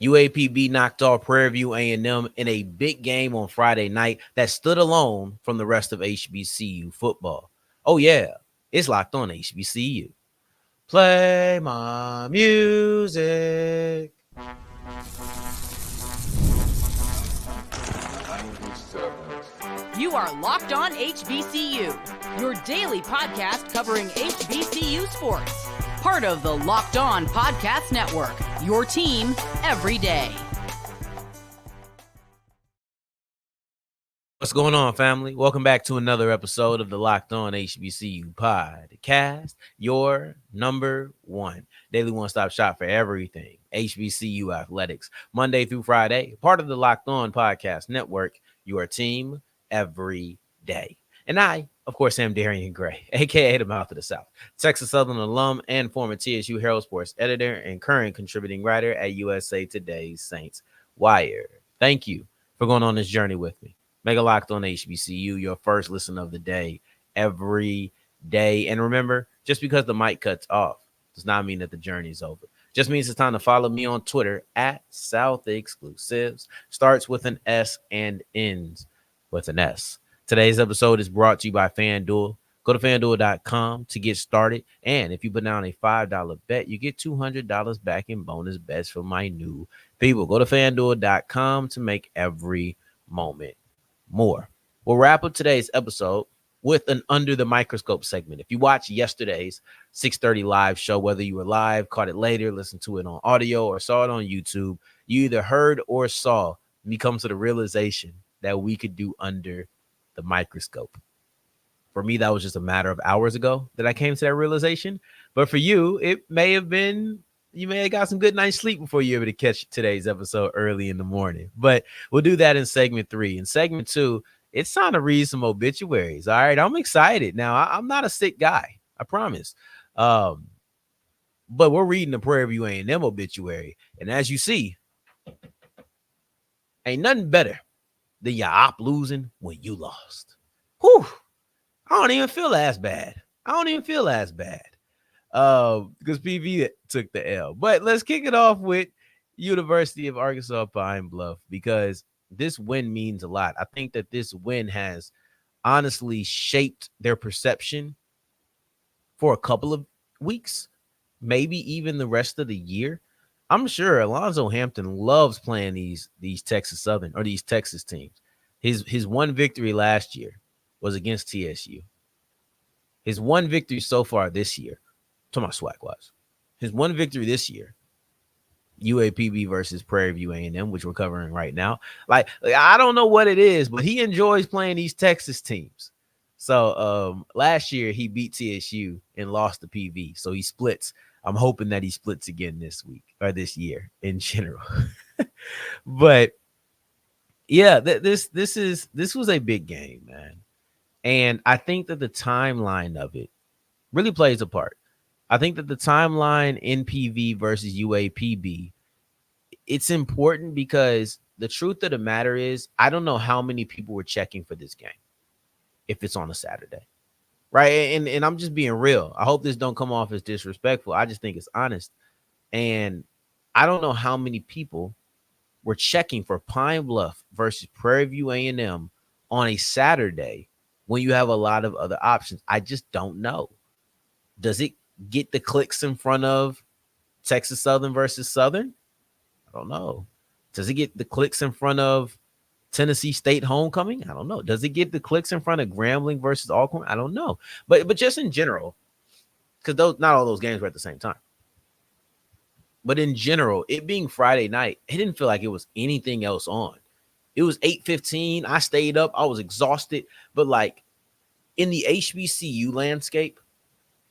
UAPB knocked off Prairie View A&M in a big game on Friday night that stood alone from the rest of HBCU football. Oh, yeah, it's locked on HBCU. Play my music. You are Locked On HBCU, your daily podcast covering HBCU sports. Part of the Locked On Podcast Network, your team every day. What's going on, family? Welcome back to another episode of the Locked On HBCU podcast, your number one daily one-stop shop for everything HBCU athletics, Monday through Friday, part of the Locked On Podcast Network, your team every day. And I, of course, am Darian Gray, a.k.a. the Mouth of the South, Texas Southern alum and former TSU Herald Sports editor and current contributing writer at USA Today's Saints Wire. Thank you for going on this journey with me. Make a Locked On HBCU your first listen of the day every day. And remember, just because the mic cuts off does not mean that the journey is over. Just means it's time to follow me on Twitter at South Exclusives. Starts with an S and ends with an S. Today's episode is brought to you by FanDuel. Go to FanDuel.com to get started. And if you put down a $5 bet, you get $200 back in bonus bets from my new people. Go to FanDuel.com to make every moment more. We'll wrap up today's episode with an Under the Microscope segment. If you watched yesterday's 6:30 live show, whether you were live, caught it later, listened to it on audio, or saw it on YouTube, you either heard or saw me come to the realization that we could do Under the Microscope. For me, that was just a matter of hours ago that I came to that realization. But for you, it may have been, you may have got some good night's sleep before you were able to catch today's episode early in the morning. But we'll do that in segment 3. In segment 2, it's time to read some obituaries. All right, I'm excited. Now, I'm not a sick guy, I promise. But we're reading the Prairie View A&M obituary. And as you see, ain't nothing better than your op losing when you lost. Whew, I don't even feel as bad. Because PV took the L. But let's kick it off with University of Arkansas Pine Bluff, because this win means a lot. I think that this win has honestly shaped their perception for a couple of weeks, maybe even the rest of the year. I'm sure Alonzo Hampton loves playing these Texas Southern or these Texas teams. His one victory last year was against TSU. His one victory so far this year, to my swag was his one victory this year, UAPB versus Prairie View A&M, which we're covering right now. Like, I don't know what it is, but he enjoys playing these Texas teams. So last year he beat TSU and lost the PV. So he splits. I'm hoping that he splits again this week or this year in general. But yeah, this was a big game, man. And I think that the timeline of it really plays a part. I think that the timeline in PV versus UAPB, it's important because the truth of the matter is, I don't know how many people were checking for this game if it's on a Saturday, right? And I'm just being real. I hope this don't come off as disrespectful. I just think it's honest. And I don't know how many people were checking for Pine Bluff versus Prairie View A&M on a Saturday when you have a lot of other options. I just don't know. Does it get the clicks in front of Texas Southern versus Southern? I don't know. Does it get the clicks in front of Tennessee State Homecoming? I don't know. Does it get the clicks in front of Grambling versus Alcorn? I don't know. But just in general, because not all those games were at the same time. But in general, it being Friday night, it didn't feel like it was anything else on. It was 8:15. I stayed up. I was exhausted. But like in the HBCU landscape,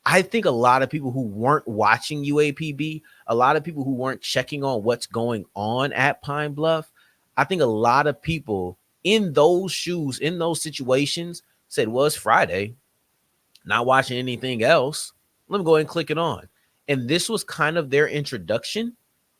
I think a lot of people who weren't watching UAPB, a lot of people who weren't checking on what's going on at Pine Bluff, I think a lot of people in those shoes, in those situations, said, well, it's Friday, not watching anything else. Let me go ahead and click it on. And this was kind of their introduction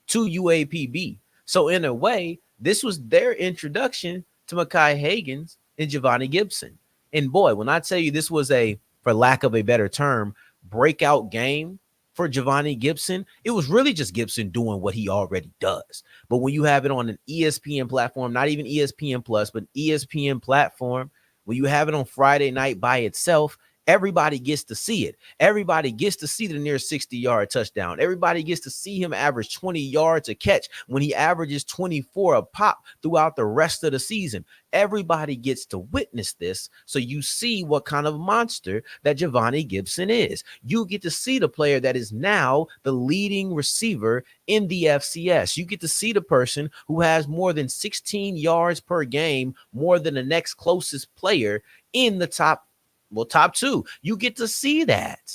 to UAPB. So in a way, this was their introduction to Mekhi Hagans and Javonnie Gibson. And boy, when I tell you this was a, for lack of a better term, breakout game for Javonnie Gibson, it was really just Gibson doing what he already does. But when you have it on an ESPN platform, not even ESPN Plus, but ESPN platform, when you have it on Friday night by itself, everybody gets to see it. Everybody gets to see the near 60-yard touchdown. Everybody gets to see him average 20 yards a catch when he averages 24 a pop throughout the rest of the season. Everybody gets to witness this, so you see what kind of monster that Javonnie Gibson is. You get to see the player that is now the leading receiver in the FCS. You get to see the person who has more than 16 yards per game, more than the next closest player in the top two. You get to see that.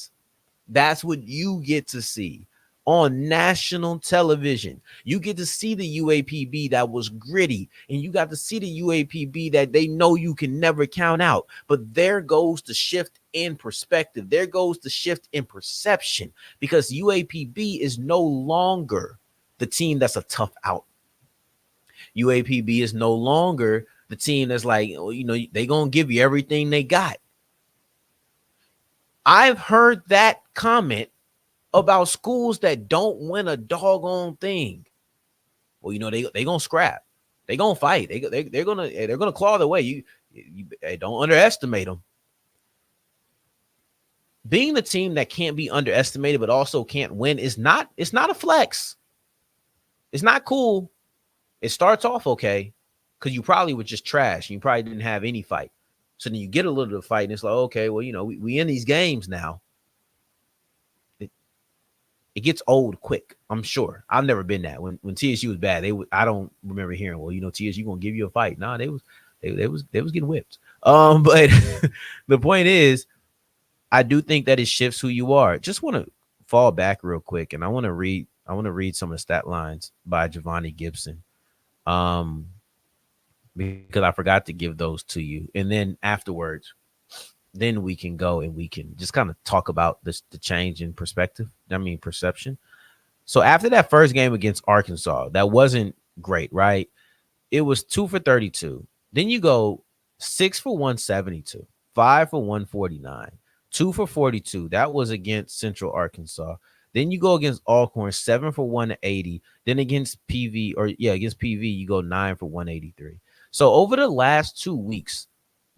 That's what you get to see on national television. You get to see the UAPB that was gritty, and you got to see the UAPB that they know you can never count out. But there goes the shift in perspective. There goes the shift in perception, because UAPB is no longer the team that's a tough out. UAPB is no longer the team that's like, they gonna give you everything they got. I've heard that comment about schools that don't win a doggone thing. Well, they gonna scrap, they gonna fight, they're gonna claw their way. You don't underestimate them. Being the team that can't be underestimated but also can't win it's not a flex. It's not cool. It starts off okay because you probably were just trash and you probably didn't have any fight. So then you get a little bit of fight and it's like, okay, well, we in these games now. It gets old quick, I'm sure. I've never been that. When TSU was bad, I don't remember hearing, well, TSU gonna give you a fight. Nah, they was getting whipped. But the point is, I do think that it shifts who you are. Just want to fall back real quick, and I want to read some of the stat lines by Javonnie Gibson. Because I forgot to give those to you. And then afterwards, then we can go and we can just kind of talk about the change in perspective. Perception. So after that first game against Arkansas, that wasn't great, right? It was 2 for 32. Then you go 6 for 172, 5 for 149, 2 for 42. That was against Central Arkansas. Then you go against Alcorn, 7 for 180. Then against PV, you go 9 for 183. So over the last 2 weeks,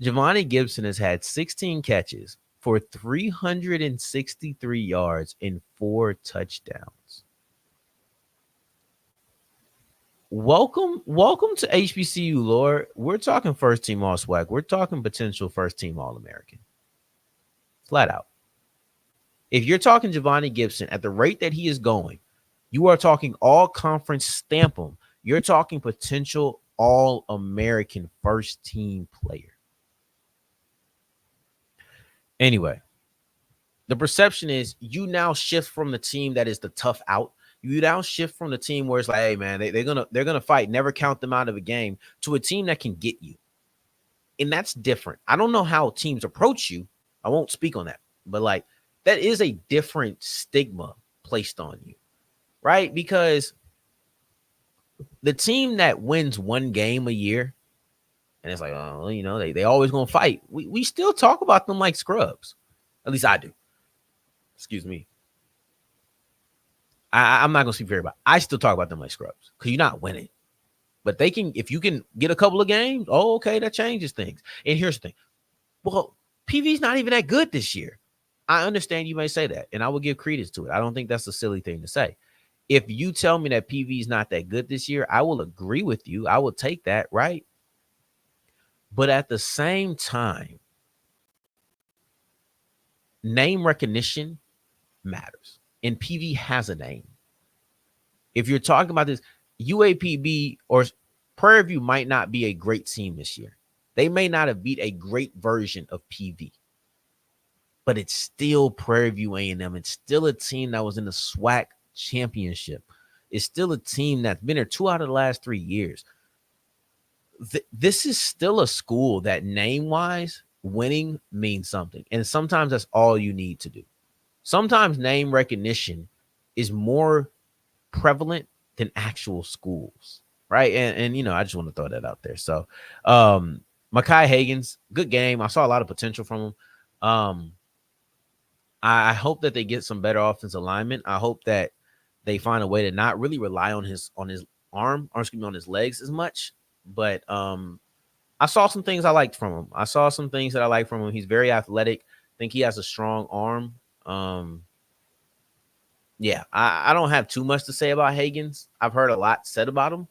Javonnie Gibson has had 16 catches for 363 yards and 4 touchdowns. Welcome to HBCU, Lord. We're talking first team all swag. We're talking potential first team All-American. Flat out. If you're talking Javonnie Gibson at the rate that he is going, you are talking all conference stamp him. You're talking potential All-American first team player. Anyway, the perception is you now shift from the team that is the tough out. You now shift from the team where it's like, hey man, they're gonna fight, never count them out of a game, to a team that can get you. And that's different. I don't know how teams approach you. I won't speak on that, but like that is a different stigma placed on you, right? Because the team that wins one game a year, and it's like, oh, they always gonna fight. We still talk about them like scrubs. At least I do. Excuse me. I'm not gonna speak for everybody. I still talk about them like scrubs because you're not winning. But if you can get a couple of games, oh, okay, that changes things. And here's the thing. Well, PV's not even that good this year. I understand you may say that, and I will give credence to it. I don't think that's a silly thing to say. If you tell me that PV is not that good this year, I will agree with you. I will take that, right? But at the same time, name recognition matters. And PV has a name. If you're talking about this, UAPB or Prairie View might not be a great team this year. They may not have beat a great version of PV. But it's still Prairie View A&M. It's still a team that was in the SWAC championship. It's still a team that's been there 2 out of the last 3 years. This is still a school that name-wise, winning means something. And sometimes that's all you need to do. Sometimes name recognition is more prevalent than actual schools, right? And I just want to throw that out there. So Mekhi Hagans, good game. I saw a lot of potential from him. I hope that they get some better offensive alignment. I hope that they find a way to not really rely on his arm, or excuse me, on his legs as much. But I saw some things I liked from him. I saw some things that I like from him. He's very athletic. I think he has a strong arm. Yeah, I don't have too much to say about Higgins. I've heard a lot said about him.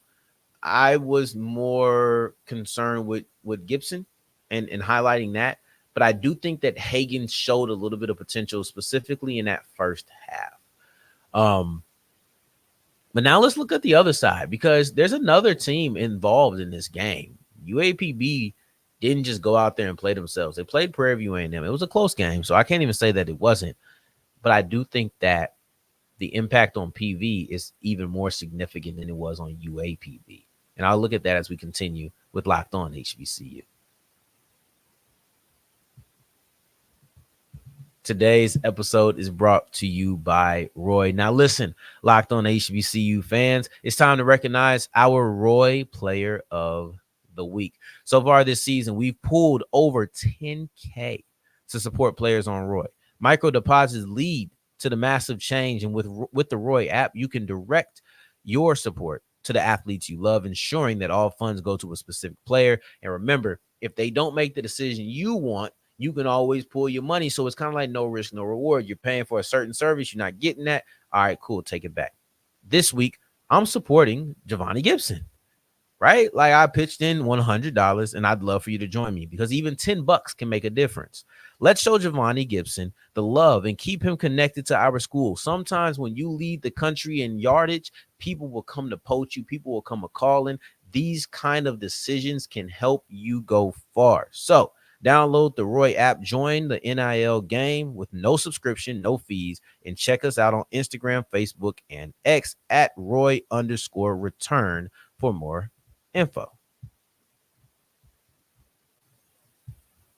I was more concerned with Gibson and highlighting that. But I do think that Higgins showed a little bit of potential, specifically in that first half. But now let's look at the other side, because there's another team involved in this game. UAPB didn't just go out there and play themselves. They played Prairie View A&M. It was a close game, so I can't even say that it wasn't. But I do think that the impact on PV is even more significant than it was on UAPB. And I'll look at that as we continue with Locked On HBCU. Today's episode is brought to you by Roy. Now, listen, Locked On HBCU fans, it's time to recognize our Roy Player of the Week. So far this season, we've pulled over $10K to support players on Roy. Micro deposits lead to the massive change, and with the Roy app, you can direct your support to the athletes you love, ensuring that all funds go to a specific player. And remember, if they don't make the decision you want, you can always pull your money. So it's kind of like no risk, no reward. You're paying for a certain service. You're not getting that. All right, cool. Take it back. This week, I'm supporting Javonnie Gibson, right? Like, I pitched in $100, and I'd love for you to join me, because even $10 can make a difference. Let's show Javonnie Gibson the love and keep him connected to our school. Sometimes when you lead the country in yardage, people will come to poach you. People will come a calling. These kind of decisions can help you go far. So download the Roy app, join the NIL game with no subscription, no fees, and check us out on Instagram, Facebook, and X at Roy_return for more info.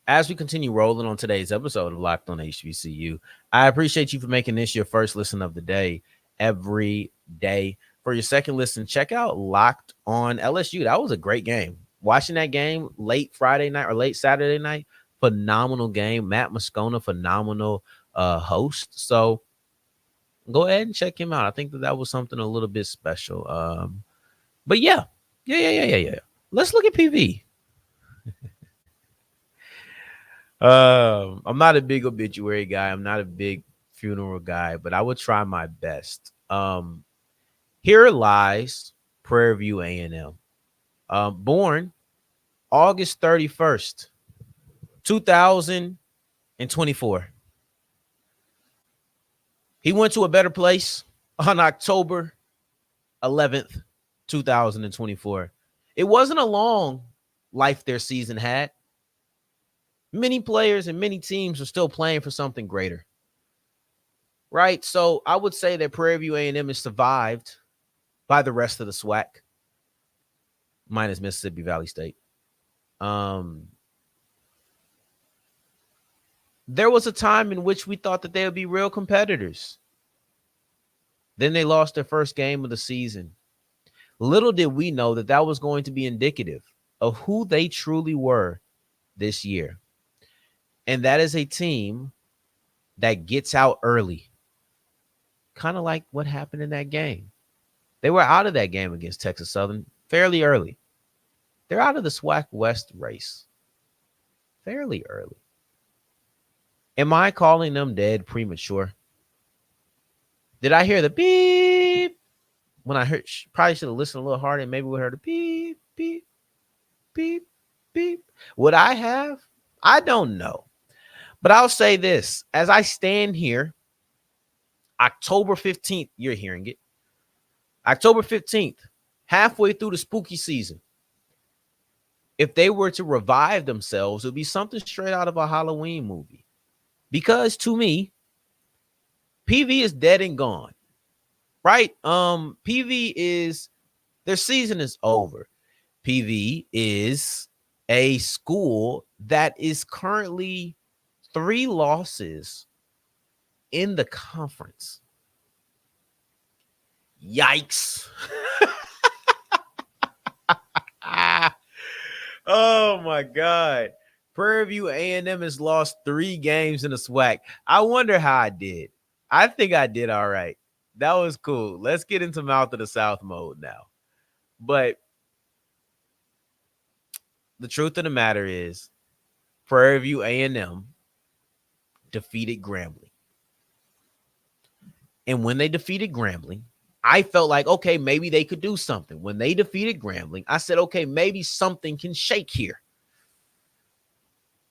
As we continue rolling on today's episode of Locked On HBCU, I appreciate you for making this your first listen of the day every day. For your second listen, check out Locked On LSU. That was a great game. Watching that game late Friday night or late Saturday night, phenomenal game. Matt Moscona, phenomenal host. So go ahead and check him out. I think that was something a little bit special. But yeah. Let's look at PV. I'm not a big obituary guy. I'm not a big funeral guy, but I would try my best. Here lies Prairie View A&M. Born August 31st, 2024. He went to a better place on October 11th, 2024. It wasn't a long life their season had. Many players and many teams are still playing for something greater, right? So I would say that Prairie View A&M is survived by the rest of the SWAC, minus Mississippi Valley State. There was a time in which we thought that they would be real competitors. Then they lost their first game of the season. Little did we know that that was going to be indicative of who they truly were this year. And that is a team that gets out early. Kind of like what happened in that game. They were out of that game against Texas Southern fairly early. They're out of the SWAC West race fairly early. Am I calling them dead premature? Did I hear the beep when I heard? Probably should have listened a little harder, and maybe we heard a beep, beep, beep, beep. Would I have? I don't know. But I'll say this. As I stand here, October 15th, you're hearing it. October 15th, halfway through the spooky season. If they were to revive themselves, it would be something straight out of a Halloween movie. Because to me, PV is dead and gone, right? PV is, their season is over. PV is a school that is currently 3 losses in the conference. Yikes. Oh my God. Prairie View A&M has lost 3 games in the SWAC. I wonder how I did. I think I did all right. That was cool. Let's get into Mouth of the South mode now. But the truth of the matter is, Prairie View A&M defeated Grambling. And when they defeated Grambling, I felt like, okay, maybe they could do something. When they defeated Grambling, I said, okay, maybe something can shake here.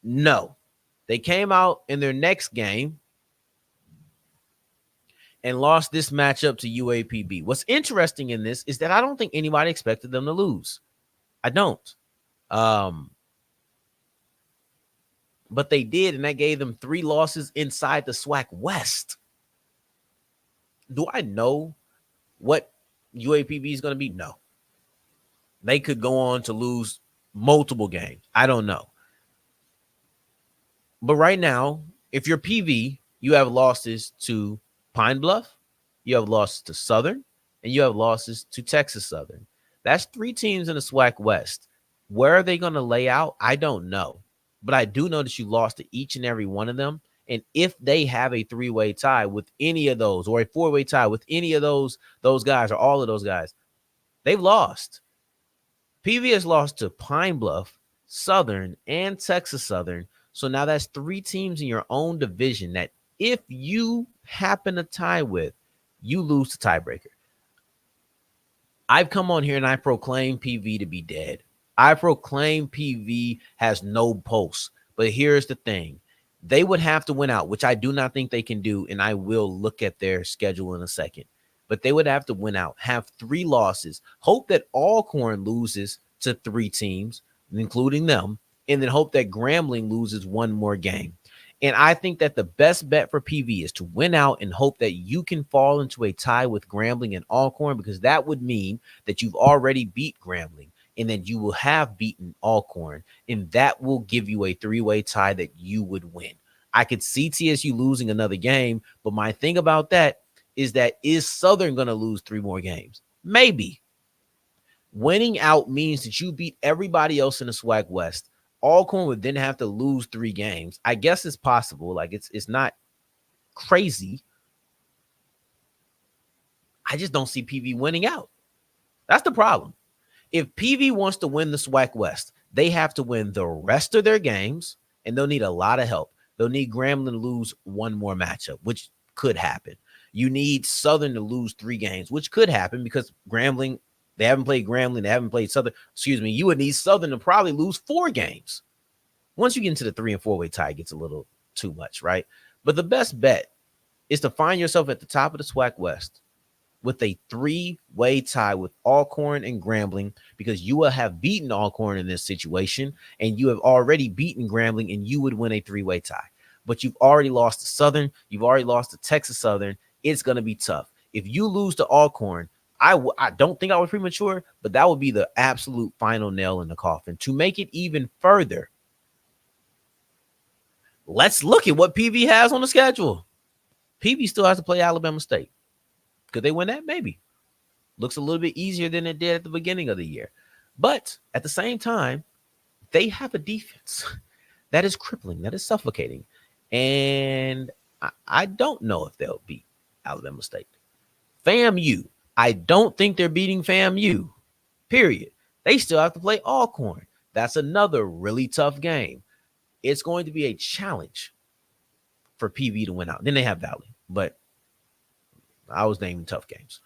No. They came out in their next game and lost this matchup to UAPB. What's interesting in this is that I don't think anybody expected them to lose. I don't. But they did, and that gave them 3 losses inside the SWAC West. Do I know what UAPB is going to be? No. They could go on to lose multiple games. I don't know. But right now, if you're PV, you have losses to Pine Bluff, you have losses to Southern, and you have losses to Texas Southern. That's 3 teams in the SWAC West. Where are they going to lay out? I don't know. But I do know that you lost to each and every one of them. And if they have a 3-way tie with any of those, or a 4-way tie with any of those guys, or all of those guys, they've lost. PV has lost to Pine Bluff, Southern, and Texas Southern. So now that's 3 teams in your own division that if you happen to tie with, you lose the tiebreaker. I've come on here and I proclaim PV to be dead. I proclaim PV has no pulse. But here's the thing. They would have to win out, which I do not think they can do, and I will look at their schedule in a second. But they would have to win out, have 3 losses, hope that Alcorn loses to 3 teams, including them, and then hope that Grambling loses 1 more game. And I think that the best bet for PV is to win out and hope that you can fall into a tie with Grambling and Alcorn, because that would mean that you've already beat Grambling and then you will have beaten Alcorn, and that will give you a 3-way tie that you would win. I could see TSU losing another game, but my thing about that is Southern going to lose 3 more games? Maybe. Winning out means that you beat everybody else in the SWAC West. Alcorn would then have to lose 3 games. I guess it's possible. Like, it's not crazy. I just don't see PV winning out. That's the problem. If PV wants to win the SWAC West, they have to win the rest of their games, and they'll need a lot of help. They'll need Grambling to lose 1 more matchup, which could happen. You need Southern to lose 3 games, which could happen because Grambling, they haven't played Grambling, they haven't played Southern. Excuse me, you would need Southern to probably lose 4 games. Once you get into the 3- and 4-way tie, it gets a little too much, right? But the best bet is to find yourself at the top of the SWAC West with a 3-way tie with Alcorn and Grambling, because you will have beaten Alcorn in this situation, and you have already beaten Grambling, and you would win a 3-way tie. But you've already lost to Southern. You've already lost to Texas Southern. It's going to be tough. If you lose to Alcorn, I don't think I was premature, but that would be the absolute final nail in the coffin. To make it even further, let's look at what PV has on the schedule. PV still has to play Alabama State. Could they win that? Maybe. Looks a little bit easier than it did at the beginning of the year. But at the same time, they have a defense that is crippling, that is suffocating. And I don't know if they'll beat Alabama State. FAMU, I don't think they're beating FAMU, period. They still have to play Alcorn. That's another really tough game. It's going to be a challenge for PV to win out. Then they have Valley, but I was naming tough games.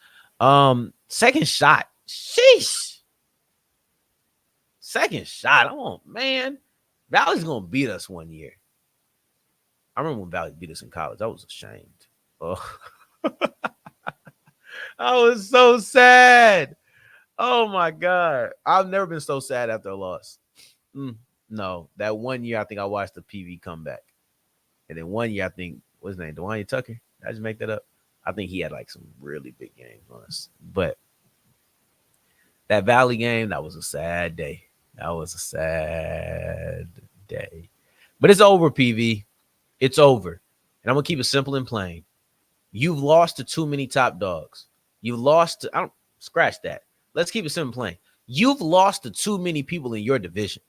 Second shot. Sheesh. Second shot. Oh, man. Valley's going to beat us one year. I remember when Valley beat us in college. I was ashamed. Oh. I was so sad. Oh, my God. I've never been so sad after a loss. No. That one year, I think I watched the PV comeback. And then one year, I think, what's his name? Dewani Tucker? Did I just make that up? I think he had like some really big games on us. But that Valley game, that was a sad day. That was a sad day. But it's over, PV. It's over. And I'm going to keep it simple and plain. You've lost to too many top dogs. You've lost to, I don't scratch that. Let's keep it simple and plain. You've lost to too many people in your division.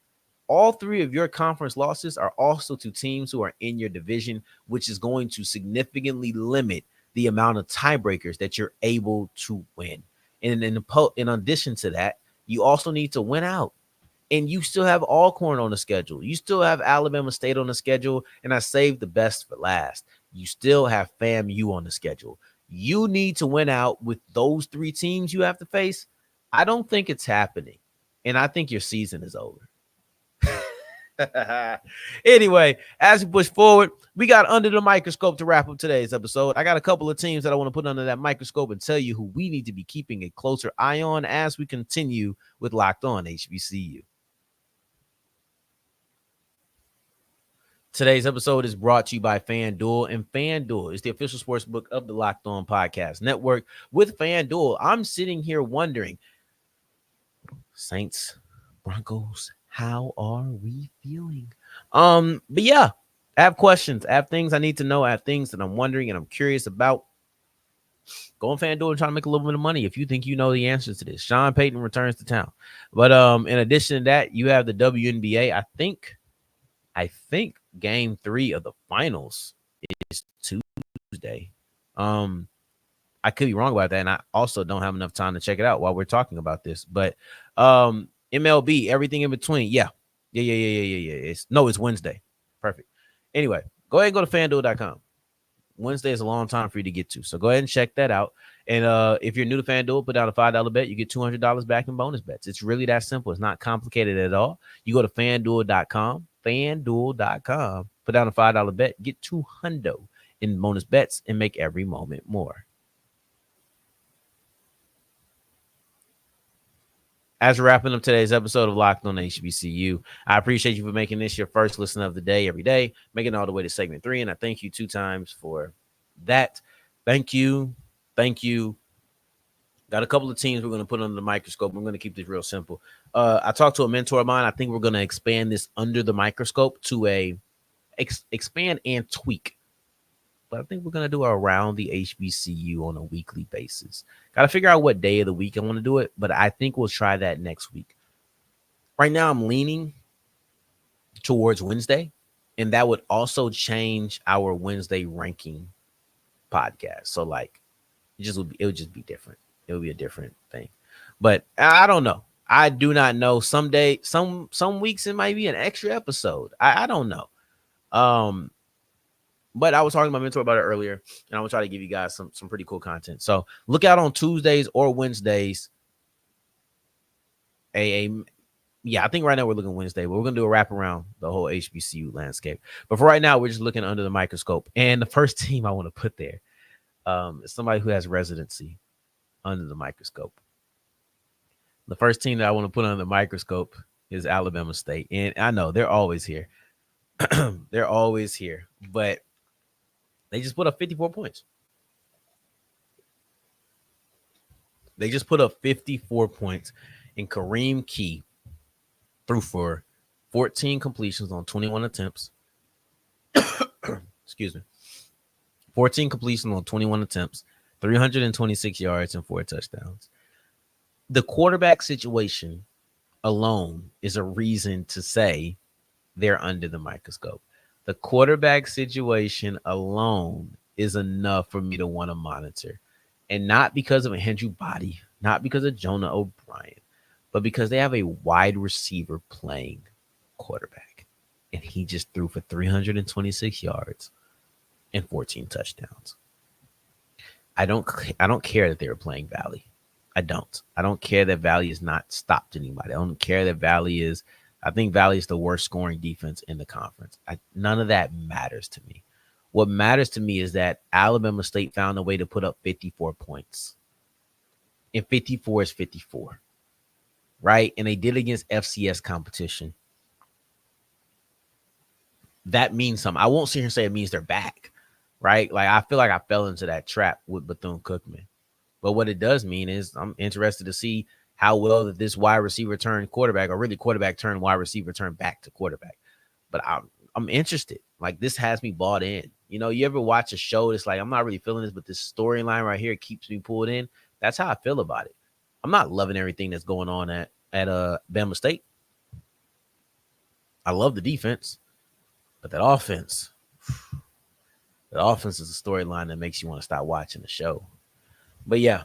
all three of your conference losses are also to teams who are in your division, which is going to significantly limit the amount of tiebreakers that you're able to win. And in addition to that, you also need to win out. And you still have Alcorn on the schedule. You still have Alabama State on the schedule. And I saved the best for last. You still have FAMU on the schedule. You need to win out with those three teams you have to face. I don't think it's happening. And I think your season is over. Anyway, as we push forward, we got under the microscope to wrap up today's episode. I got a couple of teams that I want to put under that microscope and tell you who we need to be keeping a closer eye on as we continue with Locked On HBCU. Today's episode is brought to you by FanDuel, and FanDuel is the official sports book of the Locked On Podcast Network. With FanDuel, I'm sitting here wondering, Saints, Broncos, how are we feeling? But yeah, I have questions. I have things I need to know. I have things that I'm wondering and I'm curious about. Go on FanDuel and try to make a little bit of money if you think you know the answers to this. Sean Payton returns to town. But in addition to that, you have the WNBA. I think game 3 of the finals is Tuesday. I could be wrong about that, and I also don't have enough time to check it out while we're talking about this. But MLB, everything in between. Yeah. It's Wednesday. Perfect. Anyway, go ahead and go to FanDuel.com. Wednesday is a long time for you to get to, so go ahead and check that out. And if you're new to FanDuel, put down a $5 bet. You get $200 back in bonus bets. It's really that simple. It's not complicated at all. You go to FanDuel.com, put down a $5 bet, get $200 in bonus bets, and make every moment more. As we're wrapping up today's episode of Locked On HBCU, I appreciate you for making this your first listen of the day every day, making it all the way to segment 3, and I thank you 2 times for that. Thank you. Got a couple of teams we're going to put under the microscope. We're going to keep this real simple. I talked to a mentor of mine. I think we're going to expand this under the microscope to expand and tweak. But I think we're going to do around the HBCU on a weekly basis. Got to figure out what day of the week I want to do it, but I think we'll try that next week. Right now, I'm leaning towards Wednesday, and that would also change our Wednesday ranking podcast. So, like, it would just be different. It would be a different thing. But I don't know. I do not know. Some weeks it might be an extra episode. I don't know. But I was talking to my mentor about it earlier, and I'm gonna try to give you guys some pretty cool content. So look out on Tuesdays or Wednesdays. I think right now we're looking Wednesday, but we're gonna do a wrap around the whole HBCU landscape. But for right now, we're just looking under the microscope. And the first team I want to put there is somebody who has residency under the microscope. The first team that I want to put under the microscope is Alabama State, and I know they're always here. They're always here, but they just put up 54 points. They just put up 54 points, and Kareem Key threw for 14 completions on 21 attempts. Excuse me. 14 completions on 21 attempts, 326 yards, and 4 touchdowns. The quarterback situation alone is a reason to say they're under the microscope. The quarterback situation alone is enough for me to want to monitor. And not because of Andrew Body, not because of Jonah O'Brien, but because they have a wide receiver playing quarterback. And he just threw for 326 yards and 14 touchdowns. I don't care that they were playing Valley. I don't care that Valley has not stopped anybody. I don't care that Valley is. I think Valley is the worst scoring defense in the conference. None of that matters to me. What matters to me is that Alabama State found a way to put up 54 points. And 54 is 54. Right? And they did it against FCS competition. That means something. I won't sit here and say it means they're back. Right? Like, I feel like I fell into that trap with Bethune-Cookman. But what it does mean is I'm interested to see how well that this wide receiver turned quarterback, or really quarterback turned wide receiver turned back to quarterback. But I'm interested. Like, this has me bought in. You know, you ever watch a show that's like, I'm not really feeling this, but this storyline right here keeps me pulled in. That's how I feel about it. I'm not loving everything that's going on at Bama State. I love the defense, but that offense is a storyline that makes you want to stop watching the show. But yeah,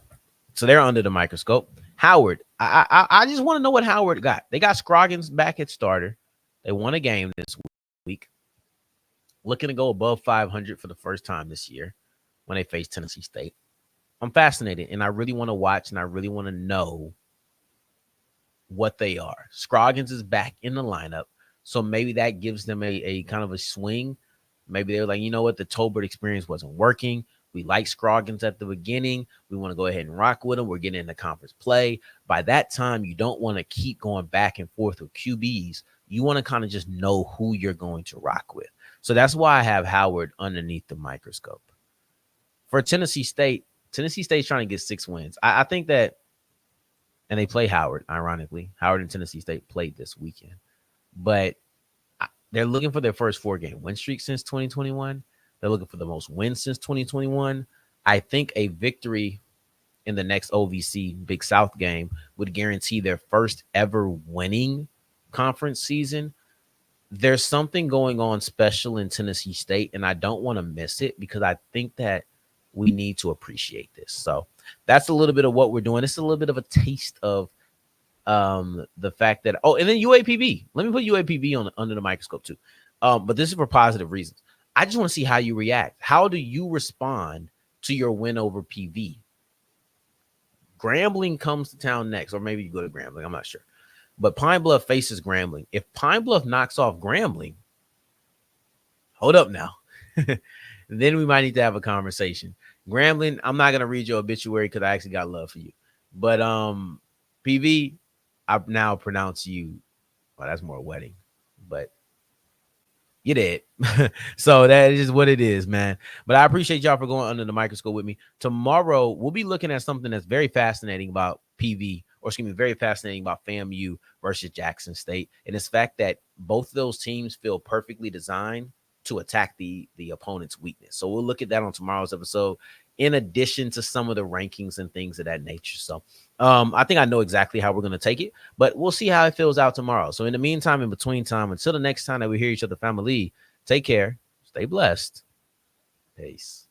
so they're under the microscope. Howard, I just want to know what Howard got. They got Scroggins back at starter. They won a game this week, looking to go above 500 for the first time this year when they face Tennessee State. I'm fascinated, and I really want to watch, and I really want to know what they are. Scroggins is back in the lineup, so maybe that gives them a kind of a swing. Maybe they're like, you know what, the Tolbert experience wasn't working. We like Scroggins at the beginning. We want to go ahead and rock with him. We're getting into conference play. By that time, you don't want to keep going back and forth with QBs. You want to kind of just know who you're going to rock with. So that's why I have Howard underneath the microscope. For Tennessee State's trying to get 6 wins. I think that, and they play Howard, ironically. Howard and Tennessee State played this weekend. But they're looking for their first 4-game win streak since 2021. They're looking for the most wins since 2021. I think a victory in the next OVC Big South game would guarantee their first ever winning conference season. There's something going on special in Tennessee State, and I don't want to miss it because I think that we need to appreciate this. So that's a little bit of what we're doing. It's a little bit of a taste of the fact that, and then UAPB. Let me put UAPB on under the microscope too. But this is for positive reasons. I just want to see how you react. How do you respond to your win over PV? Grambling comes to town next, or maybe you go to Grambling. I'm not sure. But Pine Bluff faces Grambling. If Pine Bluff knocks off Grambling, hold up now. Then we might need to have a conversation. Grambling, I'm not gonna read your obituary because I actually got love for you. But PV, I now pronounce you. Well, that's more wedding, but you did. So that is what it is, man. But I appreciate y'all for going under the microscope with me. Tomorrow, we'll be looking at something that's very fascinating about PV, or excuse me, very fascinating about FAMU versus Jackson State. And it's the fact that both of those teams feel perfectly designed to attack the opponent's weakness. So we'll look at that on tomorrow's episode, in addition to some of the rankings and things of that nature. So I think I know exactly how we're going to take it, but we'll see how it fills out tomorrow. So in the meantime, in between time, until the next time that we hear each other, family, take care, stay blessed. Peace.